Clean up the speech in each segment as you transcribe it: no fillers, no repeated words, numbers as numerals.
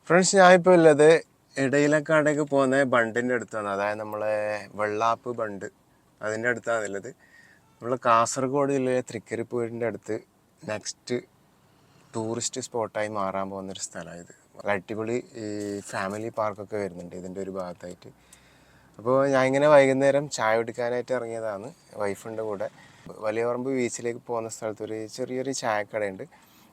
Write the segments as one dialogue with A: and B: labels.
A: Friends, ഞാനിപ്പോൾ ഉള്ളത് ഇടയിലക്കാടേക്ക് പോകുന്ന ബണ്ടിൻ്റെ അടുത്താണ്. അതായത് നമ്മളെ വെള്ളാപ്പ് ബണ്ട് അതിൻ്റെ അടുത്താണ് ഉള്ളത്. നമ്മൾ കാസർഗോഡ് ജില്ലയിലെ തൃക്കരിപ്പൂരിൻ്റെ അടുത്ത് നെക്സ്റ്റ് ടൂറിസ്റ്റ് സ്പോട്ടായി മാറാൻ പോകുന്നൊരു സ്ഥലമാണ് ഇത്. നല്ല അടിപൊളി ഈ ഫാമിലി പാർക്കൊക്കെ വരുന്നുണ്ട് ഇതിൻ്റെ ഒരു ഭാഗത്തായിട്ട്. അപ്പോൾ ഞാൻ ഇങ്ങനെ വൈകുന്നേരം ചായ കുടിക്കാനായിട്ട് ഇറങ്ങിയതാണ് വൈഫിൻ്റെ കൂടെ. വലിയപറമ്പ് ബീച്ചിലേക്ക് പോകുന്ന സ്ഥലത്ത് ഒരു ചെറിയൊരു ചായക്കടയുണ്ട്.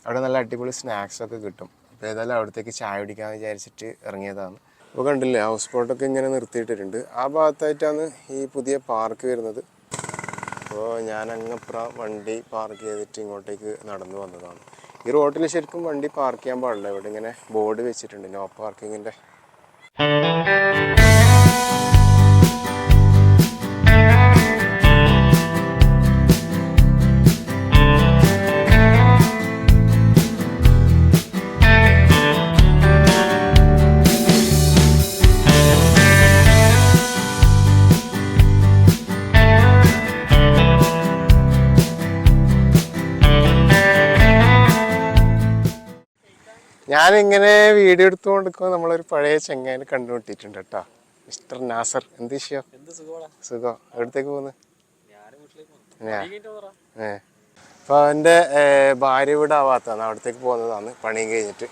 A: അവിടെ നല്ല അടിപൊളി സ്നാക്സൊക്കെ കിട്ടും. അപ്പോൾ ഏതായാലും അവിടത്തേക്ക് ചായ കുടിക്കാമെന്ന് വിചാരിച്ചിട്ട് ഇറങ്ങിയതാണ്. അപ്പോൾ കണ്ടില്ലേ, ഹൗസ് ബോട്ടൊക്കെ ഇങ്ങനെ നിർത്തിയിട്ടിട്ടുണ്ട്. ആ ഭാഗത്തായിട്ടാണ് ഈ പുതിയ പാർക്ക് വരുന്നത്. അപ്പോൾ ഞാൻ അങ്ങപ്പുറം വണ്ടി പാർക്ക് ചെയ്തിട്ട് ഇങ്ങോട്ടേക്ക് നടന്നു വന്നതാണ്. ഈ റോഡിൽ ശരിക്കും വണ്ടി പാർക്ക് ചെയ്യാൻ പാടില്ല. ഇവിടെ ഇങ്ങനെ ബോർഡ് വെച്ചിട്ടുണ്ട്, നോ പാർക്കിങ്ങിൻ്റെ. ഞാനിങ്ങനെ വീഡിയോ എടുത്തുകൊണ്ടിരിക്കുമ്പോൾ നമ്മളൊരു പഴയ ചെങ്ങാനെ കണ്ടുമുട്ടിയിട്ടുണ്ട് കേട്ടോ. മിസ്റ്റർ നാസർ. എന്ത് വിഷയം? സുഖം. എവിടത്തേക്ക് പോകുന്നു? അപ്പോൾ അവൻ്റെ ഭാര്യ വീട് ആവാത്തതാണ്, അവിടത്തേക്ക് പോകുന്നതാണ് പണിയും കഴിഞ്ഞിട്ട്.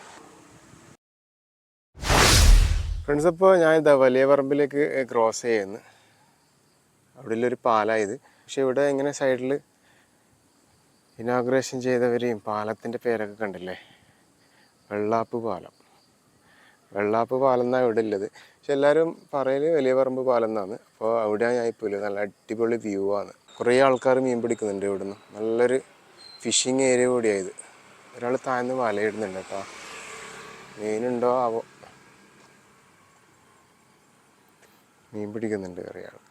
A: ഫ്രണ്ട്സ്, അപ്പോൾ ഞാൻ ഇതാ വലിയ പറമ്പിലേക്ക് ക്രോസ് ചെയ്യുന്നു. അവിടെ ഉള്ളൊരു പാലമായത്. പക്ഷെ ഇവിടെ ഇങ്ങനെ സൈഡിൽ ഇനോഗ്രേഷൻ ചെയ്തവരെയും പാലത്തിൻ്റെ പേരൊക്കെ കണ്ടില്ലേ, വെള്ളാപ്പ് പാലം. വെള്ളാപ്പ് പാലം എന്നാണ് ഇവിടെ ഉള്ളത്. പക്ഷെ എല്ലാവരും പറയൽ വലിയ പറമ്പ് പാലം എന്നാണ്. അപ്പോൾ അവിടെയാണ് ഞാൻ ഇപ്പോൾ ഉള്ളത്. നല്ല അടിപൊളി വ്യൂ ആണ്. കുറേ ആൾക്കാർ മീൻ പിടിക്കുന്നുണ്ട് ഇവിടുന്ന്. നല്ലൊരു ഫിഷിങ് ഏരിയ കൂടിയായത്. ഒരാൾ താഴ്ന്ന് വലയിടുന്നുണ്ട് കേട്ടോ. മീനുണ്ടോ ആവോ, മീൻ പിടിക്കുന്നുണ്ട് കുറേ ആൾക്ക്.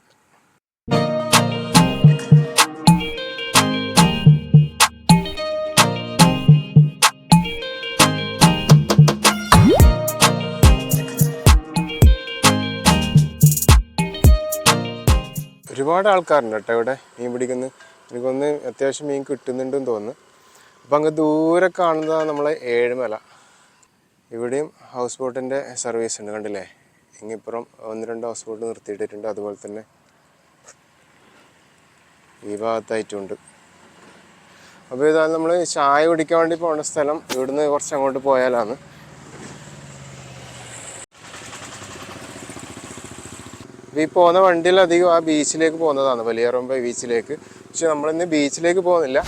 A: ഒരുപാട് ആൾക്കാരുണ്ട് കേട്ടോ ഇവിടെ മീൻ പിടിക്കുന്നത്. എനിക്കൊന്ന് അത്യാവശ്യം മീൻ കിട്ടുന്നുണ്ടെന്ന് തോന്നുന്നു. അപ്പം അങ്ങ് ദൂരെ കാണുന്നതാണ് നമ്മളെ ഏഴുമല. ഇവിടെയും ഹൗസ് ബോട്ടിൻ്റെ സർവീസ് ഉണ്ട്, കണ്ടില്ലേ. ഇങ്ങിപ്പുറം 1-2 ഹൗസ് ബോട്ട് നിർത്തിയിട്ടിട്ടുണ്ട്. അതുപോലെ തന്നെ ഈ ഭാഗത്തായിട്ടുണ്ട്. അപ്പോൾ ഇതാണ് നമ്മൾ ചായ കുടിക്കാൻ വേണ്ടി പോകുന്ന സ്ഥലം. ഇവിടുന്ന് കുറച്ച് അങ്ങോട്ട് പോയാലാണ്. ഈ പോകുന്ന വണ്ടിയിലധികം ആ ബീച്ചിലേക്ക് പോകുന്നതാണ്, വലിയറമ്പ ബീച്ചിലേക്ക്. പക്ഷെ നമ്മളിന്ന് ബീച്ചിലേക്ക് പോകുന്നില്ല.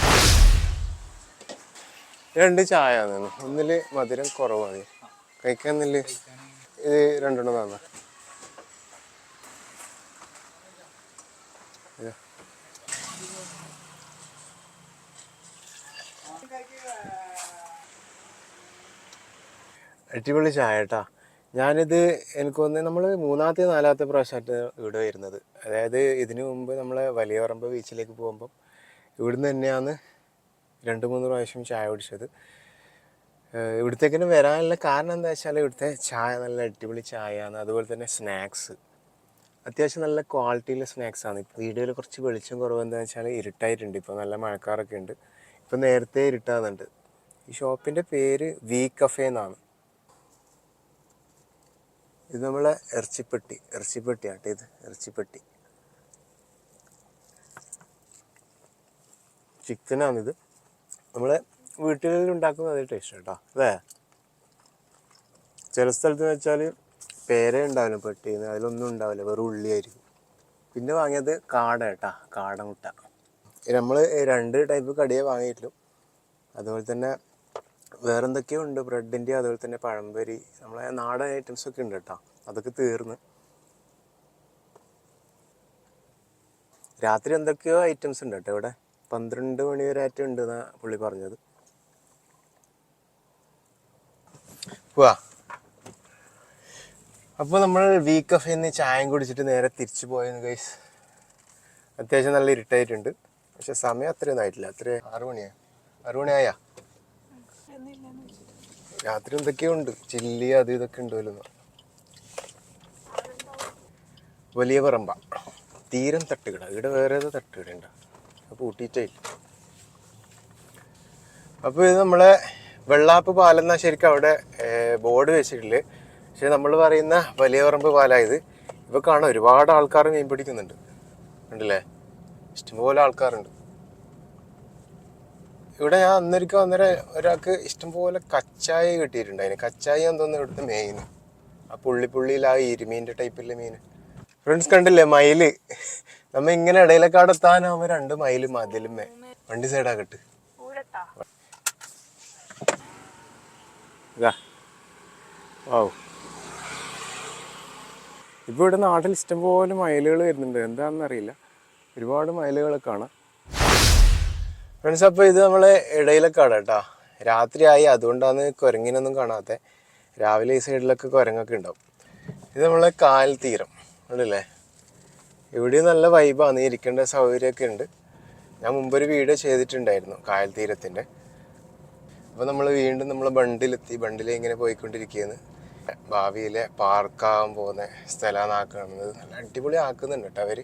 A: 2 ചായ ആണ്. ഒന്നിൽ മധുരം കുറവാണ്. കഴിക്കാന്നില്ല ഇത് 2 തന്നെ. അടിപൊളി ചായ കേട്ടാ. ഞാനിത് എനിക്കൊന്ന് നമ്മൾ 3-4 പ്രാവശ്യമായിട്ട് ഇവിടെ വരുന്നത്. അതായത് ഇതിനു മുമ്പ് നമ്മളെ വലിയപറമ്പ് ബീച്ചിലേക്ക് പോകുമ്പം ഇവിടുന്ന് തന്നെയാണ് 2-3 പ്രാവശ്യം ചായ കുടിച്ചത്. ഇവിടത്തേക്കിന് വരാനുള്ള കാരണം എന്താ വെച്ചാൽ ഇവിടുത്തെ ചായ നല്ല അടിപൊളി ചായയാണ്. അതുപോലെ തന്നെ സ്നാക്സ് അത്യാവശ്യം നല്ല ക്വാളിറ്റിയിലെ സ്നാക്സാണ്. ഇപ്പോൾ വീഡിയോയിൽ കുറച്ച് വെളിച്ചം കുറവ് എന്താണെന്ന് വെച്ചാൽ ഇരുട്ടായിട്ടുണ്ട്. ഇപ്പോൾ നല്ല മഴക്കാറൊക്കെ ഉണ്ട്. ഇപ്പോൾ നേരത്തെ ഇരുട്ടാകുന്നുണ്ട്. ഈ ഷോപ്പിൻ്റെ പേര് വി കഫേ എന്നാണ്. ഇത് നമ്മളെ ഇറച്ചിപ്പെട്ടിയാട്ടെ. ഇത് ഇറച്ചിപ്പെട്ടി ചിക്കനാണിത്. നമ്മളെ വീട്ടിൽ ഉണ്ടാക്കുന്ന അതേ ടേസ്റ്റ് കേട്ടോ. അതെ, ചില സ്ഥലത്ത് വെച്ചാൽ പേരേ ഉണ്ടാവില്ല പെട്ടിന്ന്, അതിലൊന്നും ഉണ്ടാവില്ല, വെറും ഉള്ളിയായിരിക്കും. പിന്നെ വാങ്ങിയത് കാട കേട്ടാ, കാടമുട്ട. നമ്മൾ 2 ടൈപ്പ് കടിയേ വാങ്ങിയിട്ടുള്ളൂ. അതുപോലെ തന്നെ വേറെ എന്തൊക്കെയോ ഉണ്ട്, ബ്രെഡിൻ്റെ, അതുപോലെ തന്നെ പഴംപൊരി, നമ്മളെ നാടൻ ഐറ്റംസൊക്കെ ഉണ്ട് കേട്ടോ. അതൊക്കെ തീർന്ന്. രാത്രി എന്തൊക്കെയോ ഐറ്റംസ് ഉണ്ട് കേട്ടോ ഇവിടെ. 12 മണി വരെ ആയിട്ട് ഉണ്ട് എന്നാണ് പുള്ളി പറഞ്ഞത്. പോവാ. അപ്പോൾ നമ്മൾ വി കഫേയിൽ നിന്ന് ചായയും കുടിച്ചിട്ട് നേരെ തിരിച്ചു പോയെന്ന് ഗൈസ്. അത്യാവശ്യം നല്ല ഇരുട്ടായിട്ടുണ്ട്. പക്ഷെ സമയം അത്രയൊന്നും ആയിട്ടില്ല. 6 മണിയായാ. രാത്രി എന്തൊക്കെയോ ഉണ്ട്, ചില്ലി അത് ഇതൊക്കെ ഉണ്ടല്ലോ. വലിയ പറമ്പ തീരം തട്ടുകട. ഇവിടെ വേറെ ഏതോ തട്ടുകട ഉണ്ട്, അപ്പോൾ ഊട്ടിയിട്ടായില്ല. അപ്പോൾ ഇത് നമ്മളെ വെള്ളാപ്പ് പാലെന്നാ ശരിക്കും അവിടെ ബോർഡ് വെച്ചിട്ടില്ല. പക്ഷെ നമ്മൾ പറയുന്ന വലിയ പറമ്പ് പാലായത്. ഇപ്പോൾ കാണാം ഒരുപാട് ആൾക്കാർ മീൻ പിടിക്കുന്നുണ്ട്, ഉണ്ടല്ലേ? ഇഷ്ടംപോലെ ആൾക്കാരുണ്ട് ഇവിടെ. ഞാൻ ഒരാൾക്ക് ഇഷ്ടംപോലെ കച്ചായ കിട്ടിയിട്ടുണ്ട്. അതിന് കച്ചായ എന്തോന്ന് ഇവിടുത്തെ മെയിൻ ആ പുള്ളിയിൽ ആ ഇരുമീൻ്റെ ടൈപ്പിലെ മീൻ. ഫ്രണ്ട്സ് കണ്ടില്ലേ മയില്? നമ്മ ഇങ്ങനെ ഇടയിലേക്കാട് എത്താനാവുമ്പോ 2 മയില് മതിലുമേ. വണ്ടി സൈഡാക്കട്ട്. ഇതാ ഓ, ഇപ്പോൾ ഇവിടെ നാട്ടിൽ ഇഷ്ടംപോലെ മയിലുകൾ വരുന്നുണ്ട്. എന്താണെന്നറിയില്ല, ഒരുപാട് മയിലുകളെ കാണാം. ഫ്രണ്ട്സ്, അപ്പോൾ ഇത് നമ്മളെ ഇടയിലൊക്കെയാണ് കേട്ടോ. രാത്രിയായി, അതുകൊണ്ടാണ് കുരങ്ങിനൊന്നും കാണാത്ത. രാവിലെ ഈ സൈഡിലൊക്കെ കുരങ്ങൊക്കെ ഉണ്ടാവും. ഇത് നമ്മളെ കായൽ തീരം ഉണ്ടല്ലേ? ഇവിടെ നല്ല വൈബാണ്, ഇരിക്കേണ്ട സൗകര്യമൊക്കെ ഉണ്ട്. ഞാൻ മുമ്പൊരു വീഡിയോ ചെയ്തിട്ടുണ്ടായിരുന്നു കായൽ തീരത്തിൻ്റെ. അപ്പോൾ നമ്മൾ വീണ്ടും നമ്മൾ ബണ്ടിലെത്തി. ബണ്ടിൽ ഇങ്ങനെ പോയിക്കൊണ്ടിരിക്കുകയാണ്. ഭാവിയിലെ പാർക്കാകാൻ പോകുന്ന സ്ഥലമാണ് ആക്കുന്നത്. നല്ല അടിപൊളി ആക്കുന്നുണ്ട് കേട്ടോ അവർ.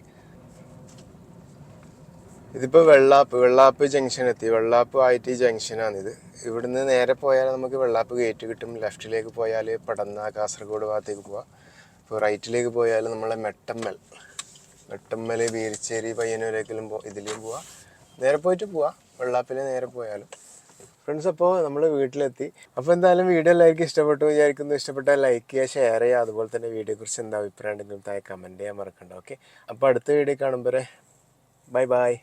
A: ഇതിപ്പോൾ വെള്ളാപ്പ് ജംഗ്ഷൻ എത്തി. വെള്ളാപ്പ് ആയിട്ട് ജംഗ്ഷനാണിത്. ഇവിടുന്ന് നേരെ പോയാൽ നമുക്ക് വെള്ളാപ്പ് ഗേറ്റ് കിട്ടും. ലെഫ്റ്റിലേക്ക് പോയാൽ പടന്ന കാസർഗോഡ് ഭാഗത്തേക്ക് പോവാം. ഇപ്പോൾ റൈറ്റിലേക്ക് പോയാൽ നമ്മളെ മെട്ടമ്മൽ ബീരിച്ചേരി പയ്യന്നൂരേക്കെല്ലാം ഇതിലേയും പോവാം. നേരെ പോയിട്ട് പോവാം, വെള്ളാപ്പിൽ നേരെ പോയാലും. ഫ്രണ്ട്സ്, അപ്പോൾ നമ്മൾ വീട്ടിലെത്തി. അപ്പോൾ എന്തായാലും വീഡിയോ എല്ലാവർക്കും ഇഷ്ടപ്പെട്ടു വിചാരിക്കുന്നു. ഇഷ്ടപ്പെട്ടാൽ ലൈക്ക് ചെയ്യുക, ഷെയർ ചെയ്യുക. അതുപോലെ തന്നെ വീഡിയോയെക്കുറിച്ച് എന്താ അഭിപ്രായം ഉണ്ടെങ്കിലും താഴെ കമൻറ്റ് ചെയ്യാൻ മറക്കണ്ട. ഓക്കെ, അപ്പോൾ അടുത്ത വീഡിയോ കാണുമ്പോൾ ബൈ.